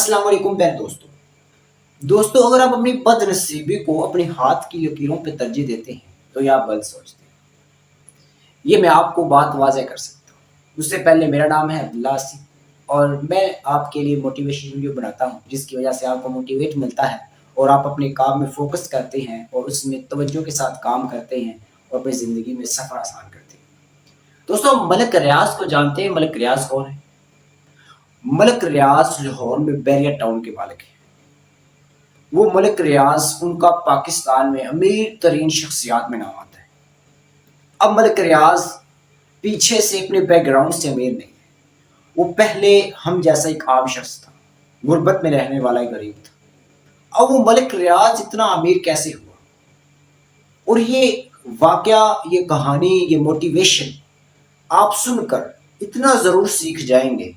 السلام علیکم پہلے دوستوں اگر آپ اپنی بد نصیبی کو اپنے ہاتھ کی لکیروں پہ ترجیح دیتے ہیں تو یہ آپ غلط سوچتے ہیں۔ یہ میں آپ کو بات واضح کر سکتا ہوں۔ اس سے پہلے میرا نام ہے عبداللہ آصف اور میں آپ کے لیے موٹیویشن ویڈیو بناتا ہوں جس کی وجہ سے آپ کو موٹیویٹ ملتا ہے اور آپ اپنے کام میں فوکس کرتے ہیں اور اس میں توجہ کے ساتھ کام کرتے ہیں اور اپنی زندگی میں سفر آسان کرتے ہیں۔ دوستوں ملک ریاض کو جانتے ہیں؟ ملک ریاض کون ہے؟ ملک ریاض لاہور میں بیریا ٹاؤن کے مالک ہیں۔ وہ ملک ریاض ان کا پاکستان میں امیر ترین شخصیات میں نام آتا ہے۔ اب ملک ریاض پیچھے سے اپنے بیک گراؤنڈ سے امیر نہیں ہے، وہ پہلے ہم جیسا ایک عام شخص تھا، غربت میں رہنے والا ایک غریب تھا۔ اب وہ ملک ریاض اتنا امیر کیسے ہوا؟ اور یہ واقعہ، یہ کہانی، یہ موٹیویشن آپ سن کر اتنا ضرور سیکھ جائیں گے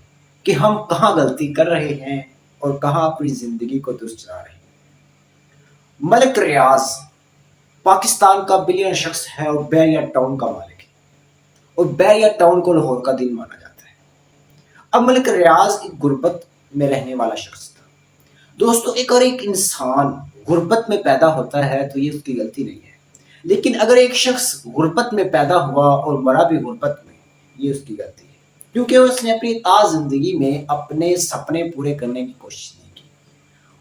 کہ ہم کہاں غلطی کر رہے ہیں اور کہاں اپنی زندگی کو درست چلا رہے ہیں۔ ملک ریاض پاکستان کا بلین شخص ہے اور بیریا ٹاؤن کا مالک ہے، اور بیریا ٹاؤن کو لاہور کا دل مانا جاتا ہے۔ اب ملک ریاض ایک غربت میں رہنے والا شخص تھا۔ دوستو ایک انسان غربت میں پیدا ہوتا ہے تو یہ اس کی غلطی نہیں ہے، لیکن اگر ایک شخص غربت میں پیدا ہوا اور مرا بھی غربت میں، یہ اس کی غلطی ہے، کیونکہ اس نے اپنی زندگی میں اپنے سپنے پورے کرنے کی کوشش نہیں کی،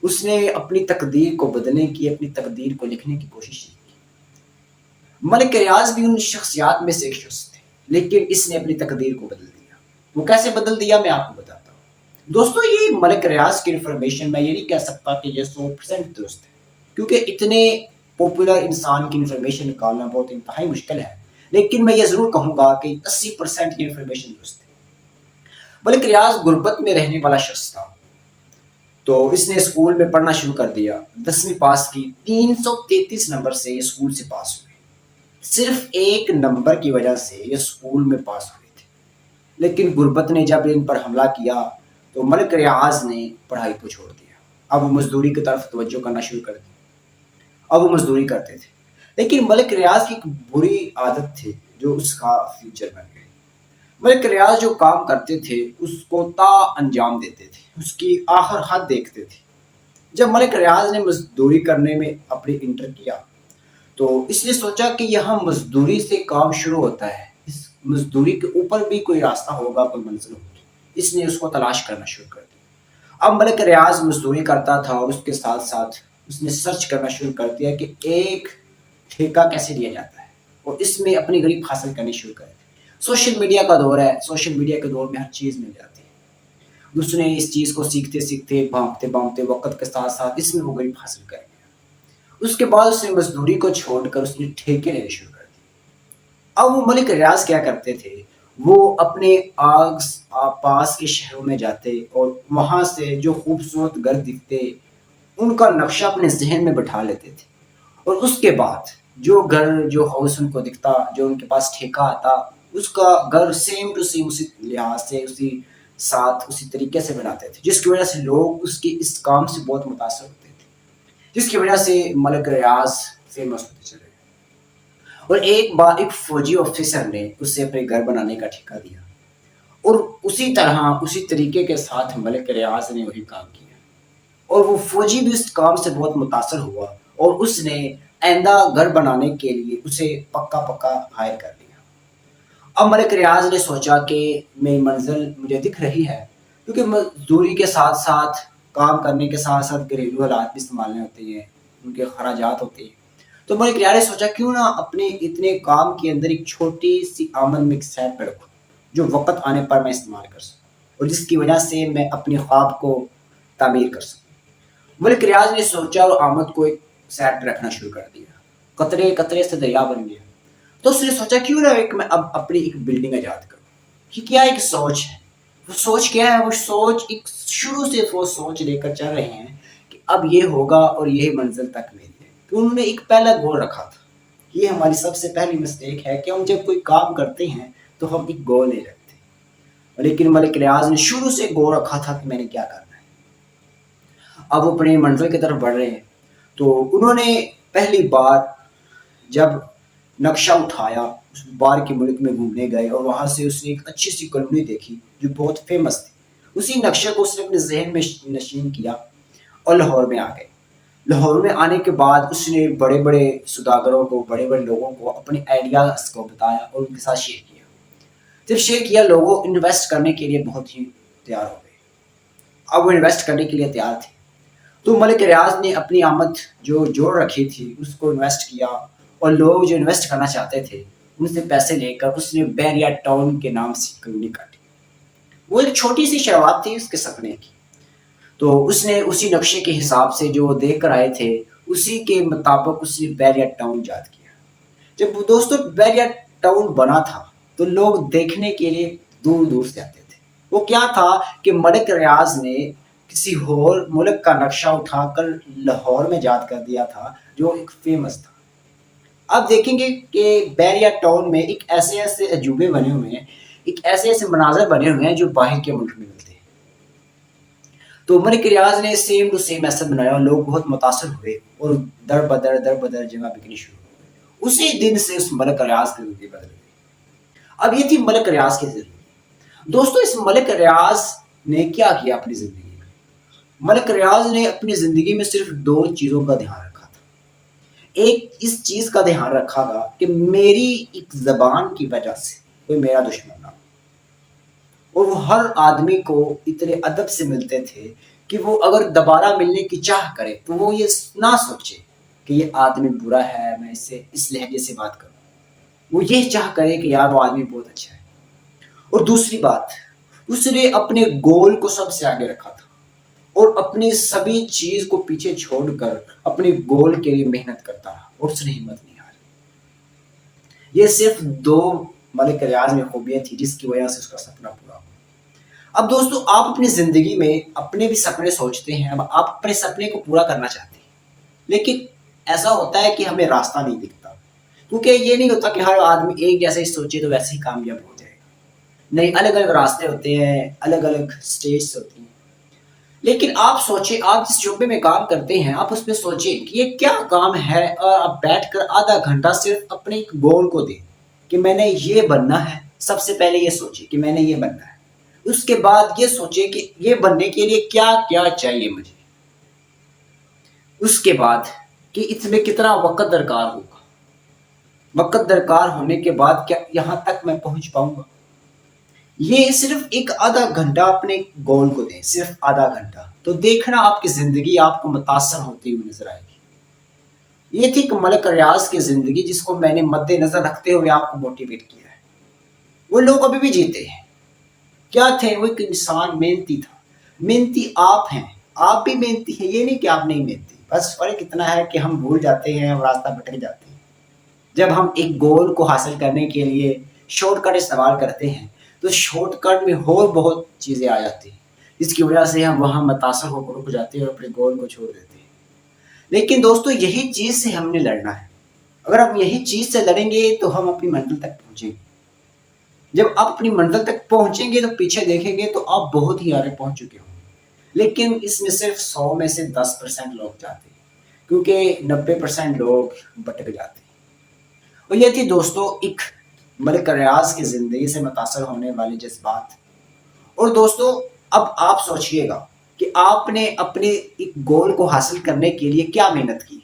اس نے اپنی تقدیر کو بدلنے کی، اپنی تقدیر کو لکھنے کی کوشش نہیں کی۔ ملک ریاض بھی ان شخصیات میں سے ایک شخص تھے، لیکن اس نے اپنی تقدیر کو بدل دیا۔ وہ کیسے بدل دیا میں آپ کو بتاتا ہوں۔ دوستو یہ ملک ریاض کی انفارمیشن میں یہ نہیں کہہ سکتا کہ یہ 100% درست ہے، کیونکہ اتنے پاپولر انسان کی انفارمیشن نکالنا بہت انتہائی مشکل ہے، لیکن میں یہ ضرور کہوں گا کہ 80% کی انفارمیشن درست ہے۔ ملک ریاض غربت میں رہنے والا شخص تھا، تو اس نے اسکول میں پڑھنا شروع کر دیا، 10ویں پاس کی، 333 نمبر سے یہ اسکول سے پاس ہوئے۔ صرف ایک نمبر کی وجہ سے یہ اسکول میں پاس ہوئے تھے، لیکن غربت نے جب ان پر حملہ کیا تو ملک ریاض نے پڑھائی کو چھوڑ دیا۔ اب وہ مزدوری کی طرف توجہ کرنا شروع کر دی۔ اب وہ مزدوری کرتے تھے، لیکن ملک ریاض کی ایک بری عادت تھی جو اس کا فیوچر بن گئی۔ ملک ریاض جو کام کرتے تھے اس کو تا انجام دیتے تھے، اس کی آخر حد دیکھتے تھے۔ جب ملک ریاض نے مزدوری کرنے میں اپنی انٹر کیا تو اس نے سوچا کہ یہاں مزدوری سے کام شروع ہوتا ہے، اس مزدوری کے اوپر بھی کوئی راستہ ہوگا، کوئی منزل ہوگی۔ اس نے اس کو تلاش کرنا شروع کر دیا۔ اب ملک ریاض مزدوری کرتا تھا اور اس کے ساتھ ساتھ اس نے سرچ کرنا شروع کر دیا کہ ایک ٹھیکہ کیسے لیا جاتا ہے، اور اس میں اپنی غریب حاصل کرنی شروع کر دی۔ سوشل میڈیا کا دور ہے، سوشل میڈیا کے دور میں ہر چیز مل جاتی ہے۔ اس نے اس چیز کو سیکھتے سیکھتے بھانپتے وقت کے ساتھ ساتھ اس میں وہ غریب حاصل کر گیا۔ اس کے بعد اس نے مزدوری کو چھوڑ کر اس نے ٹھیکے لینے شروع کر دیے۔ اب وہ ملک ریاض کیا کرتے تھے، وہ اپنے پاس کے شہروں میں جاتے اور وہاں سے جو خوبصورت گھر دکھتے ان کا نقشہ اپنے ذہن میں بٹھا لیتے تھے، اور اس کے بعد جو گھر، جو ہاؤس ان کو دکھتا، جو ان کے پاس ٹھیکہ آتا، اس کا گھر سیم ٹو سیم اسی لحاظ سے، اسی طریقے سے بناتے تھے، جس کی وجہ سے لوگ اس کے اس کام سے بہت متاثر ہوتے تھے، جس کی وجہ سے ملک ریاض فیمس ہوتے چلے گئے۔ اور ایک بار ایک فوجی آفیسر نے اسے اپنے گھر بنانے کا ٹھیکہ دیا، اور اسی طرح اسی طریقے کے ساتھ ملک ریاض نے وہی کام کیا، اور وہ فوجی بھی اس کام سے بہت متاثر ہوا اور اس نے آئندہ گھر بنانے کے لیے اسے پکا ہائر کر لیا۔ اب ملک ریاض نے سوچا کہ میری منزل مجھے دکھ رہی ہے، کیونکہ مزدوری کے ساتھ ساتھ، کام کرنے کے ساتھ ساتھ گھریلو حالات بھی استعمالنے ہوتے ہیں، ان کے خراجات ہوتے ہیں۔ تو ملک ریاض نے سوچا کیوں نہ اپنے اتنے کام کے اندر ایک چھوٹی سی آمدن میں ایک سیٹ پہ رکھوں جو وقت آنے پر میں استعمال کر سکوں، اور جس کی وجہ سے میں اپنے خواب کو تعمیر کر سکوں۔ ملک ریاض نے سوچا اور آمد کو ایک سیٹ رکھنا شروع کر دیا۔ قطرے قطرے سے دریا بن گیا، تو اس نے سوچا کیوں نہ میں اب اپنی ایک بلڈنگ ایجاد کروں۔ یہ کیا ایک سوچ ہے، وہ سوچ کیا ہے؟ وہ سوچ ایک شروع سے وہ سوچ لے کر چل رہے ہیں کہ اب یہ ہوگا اور یہ منزل تک میری ہے۔ تو انہوں نے ایک پہلا گول رکھا تھا۔ یہ ہماری سب سے پہلی مسٹیک ہے کہ ہم جب کوئی کام کرتے ہیں تو ہم ایک گول نہیں رکھتے، لیکن ملک ریاض نے شروع سے گول رکھا تھا کہ میں نے کیا کرنا ہے۔ اب وہ اپنی منزل کی طرف بڑھ رہے ہیں، تو انہوں نے پہلی بار جب نقشہ اٹھایا، اس باہر کے ملک میں گھومنے گئے اور وہاں سے اس نے ایک اچھی سی کالونی دیکھی جو بہت فیمس تھی، اسی نقشے کو اس نے اپنے ذہن میں نشین کیا اور لاہور میں آ گئے۔ لاہور میں آنے کے بعد اس نے بڑے بڑے سوداگروں کو، بڑے بڑے لوگوں کو اپنے آئیڈیاز کو بتایا اور ان کے ساتھ شیئر کیا۔ جب شیئر کیا، لوگوں انویسٹ کرنے کے لیے بہت ہی تیار ہو گئے۔ اب وہ انویسٹ کرنے کے لیے تیار تھے، تو ملک ریاض نے اپنی آمد جو جوڑ رکھی تھی اس کو انویسٹ کیا، اور لوگ جو انویسٹ کرنا چاہتے تھے ان سے پیسے لے کر اس نے بحریہ ٹاؤن کے نام سے کلونی کاٹی۔ وہ ایک چھوٹی سی شروعات تھی اس کے سپنے کی۔ تو اس نے اسی نقشے کے حساب سے جو وہ دیکھ کر آئے تھے اسی کے مطابق اس نے بحریہ ٹاؤن ایجاد کیا۔ جب دوستوں بحریہ ٹاؤن بنا تھا تو لوگ دیکھنے کے لیے دور دور سے آتے تھے۔ وہ کیا تھا کہ ملک ریاض نے کسی اور ملک کا نقشہ اٹھا کر لاہور میں ایجاد کر دیا تھا جو ایک فیمس تھا۔ آپ دیکھیں گے کہ بحریہ ٹاؤن میں ایک ایسے ایسے عجوبے بنے ہوئے ہیں، ایک ایسے ایسے مناظر بنے ہوئے ہیں جو باہر کے ملک میں ملتے ہیں۔ تو ملک ریاض نے سیم ٹو سیم ایسا بنایا اور لوگ بہت متاثر ہوئے اور در بدر جگہ بکنی شروع ہو گئی۔ اسی دن سے اس ملک ریاض کی زندگی بدل گئی۔ اب یہ تھی ملک ریاض کی زندگی۔ دوستوں اس ملک ریاض نے کیا کیا اپنی زندگی میں؟ ملک ریاض نے اپنی زندگی میں صرف دو چیزوں کا دھیان رکھا تھا۔ ایک اس چیز کا دھیان رکھا گا کہ میری ایک زبان کی وجہ سے کوئی میرا دشمن نہ ہو، اور وہ ہر آدمی کو اتنے ادب سے ملتے تھے کہ وہ اگر دوبارہ ملنے کی چاہ کرے تو وہ یہ نہ سوچے کہ یہ آدمی برا ہے، میں اس سے اس لہجے سے بات کروں، وہ یہ چاہ کرے کہ یار وہ آدمی بہت اچھا ہے۔ اور دوسری بات، اس نے اپنے گول کو سب سے آگے رکھا تھا اور اپنی سبھی چیز کو پیچھے چھوڑ کر اپنے گول کے لیے محنت کرتا رہا اور اس نے ہمت نہیں ہاری۔ یہ صرف دو ملک ریاض میں خوبیاں تھی جس کی وجہ سے اس کا سپنا پورا ہوا۔ اب دوستو آپ اپنی زندگی میں اپنے بھی سپنے سوچتے ہیں، اب آپ اپنے سپنے کو پورا کرنا چاہتے ہیں، لیکن ایسا ہوتا ہے کہ ہمیں راستہ نہیں دکھتا، کیونکہ یہ نہیں ہوتا کہ ہر آدمی ایک جیسا ہی سوچے تو ویسے ہی کامیاب ہو جائے گا۔ نہیں، الگ الگ راستے ہوتے ہیں، الگ الگ سٹیجز ہوتی ہیں۔ لیکن آپ سوچیں، آپ جس شعبے میں کام کرتے ہیں آپ اس پہ سوچیں کہ یہ کیا کام ہے، اور آپ بیٹھ کر آدھا گھنٹہ صرف اپنے ایک گول کو دیں کہ میں نے یہ بننا ہے۔ سب سے پہلے یہ سوچیں کہ میں نے یہ بننا ہے، اس کے بعد یہ سوچیں کہ یہ بننے کے لیے کیا کیا چاہیے مجھے، اس کے بعد کہ اس میں کتنا وقت درکار ہوگا، وقت درکار ہونے کے بعد کیا یہاں تک میں پہنچ پاؤں گا۔ یہ صرف ایک آدھا گھنٹہ اپنے گول کو دیں، صرف آدھا گھنٹہ، تو دیکھنا آپ کی زندگی آپ کو متاثر ہوتی ہوئی نظر آئے گی۔ یہ تھی ایک ملک ریاض کی زندگی جس کو میں نے مد نظر رکھتے ہوئے آپ کو موٹیویٹ کیا ہے۔ وہ لوگ ابھی بھی جیتے ہیں، کیا تھے؟ وہ ایک انسان محنتی تھا۔ محنتی آپ ہیں، آپ بھی محنتی ہیں، یہ نہیں کہ آپ نہیں محنتی، بس فرق اتنا ہے کہ ہم بھول جاتے ہیں اور راستہ بھٹک جاتے ہیں۔ جب ہم ایک گول کو حاصل کرنے کے لیے شارٹ کٹ استعمال کرتے ہیں تو شارٹ کٹ میں اور بہت چیزیں آ جاتی ہیں جس کی وجہ سے ہم وہاں متاثر ہو کر رک جاتے ہیں اور اپنے گول کو چھوڑ دیتے ہیں۔ لیکن دوستو یہی چیز سے ہم نے لڑنا ہے۔ اگر ہم یہی چیز سے لڑیں گے تو ہم اپنی منزل تک پہنچیں گے۔ جب آپ اپنی منزل تک پہنچیں گے تو پیچھے دیکھیں گے تو آپ بہت ہی آگے پہنچ چکے ہوں گے، لیکن اس میں صرف 100 میں سے 10% لوگ جاتے ہیں، کیونکہ 90% لوگ بھٹک جاتے ہیں۔ اور یہ تھی دوستو ایک ملک ریاض کی زندگی سے متاثر ہونے والے جذبات۔ اور دوستو اب آپ سوچئے گا کہ آپ نے اپنے ایک گول کو حاصل کرنے کے لیے کیا محنت کی،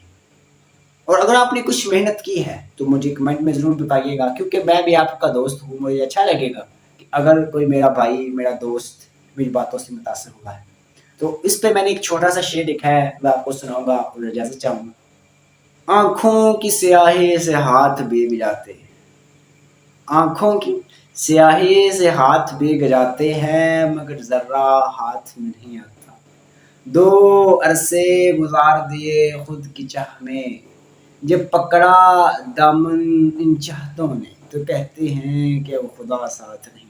اور اگر آپ نے کچھ محنت کی ہے تو مجھے کمنٹ میں ضرور بتائیے گا، کیونکہ میں بھی آپ کا دوست ہوں، مجھے اچھا لگے گا کہ اگر کوئی میرا بھائی، میرا دوست میری باتوں سے متاثر ہوا ہے۔ تو اس پہ میں نے ایک چھوٹا سا شعر لکھا ہے، میں آپ کو سناؤں گا اور اجازت چاہوں گا۔ آنکھوں کی سیاہی سے ہاتھ بھیگ جاتے ہیں، آنکھوں کی سیاہی سے ہاتھ بھیگ جاتے ہیں، مگر ذرہ ہاتھ میں نہیں آتا۔ 2 عرصے گزار دیے خود کی چاہ میں، جب پکڑا دامن ان چاہتوں نے تو کہتے ہیں کہ وہ خدا ساتھ نہیں۔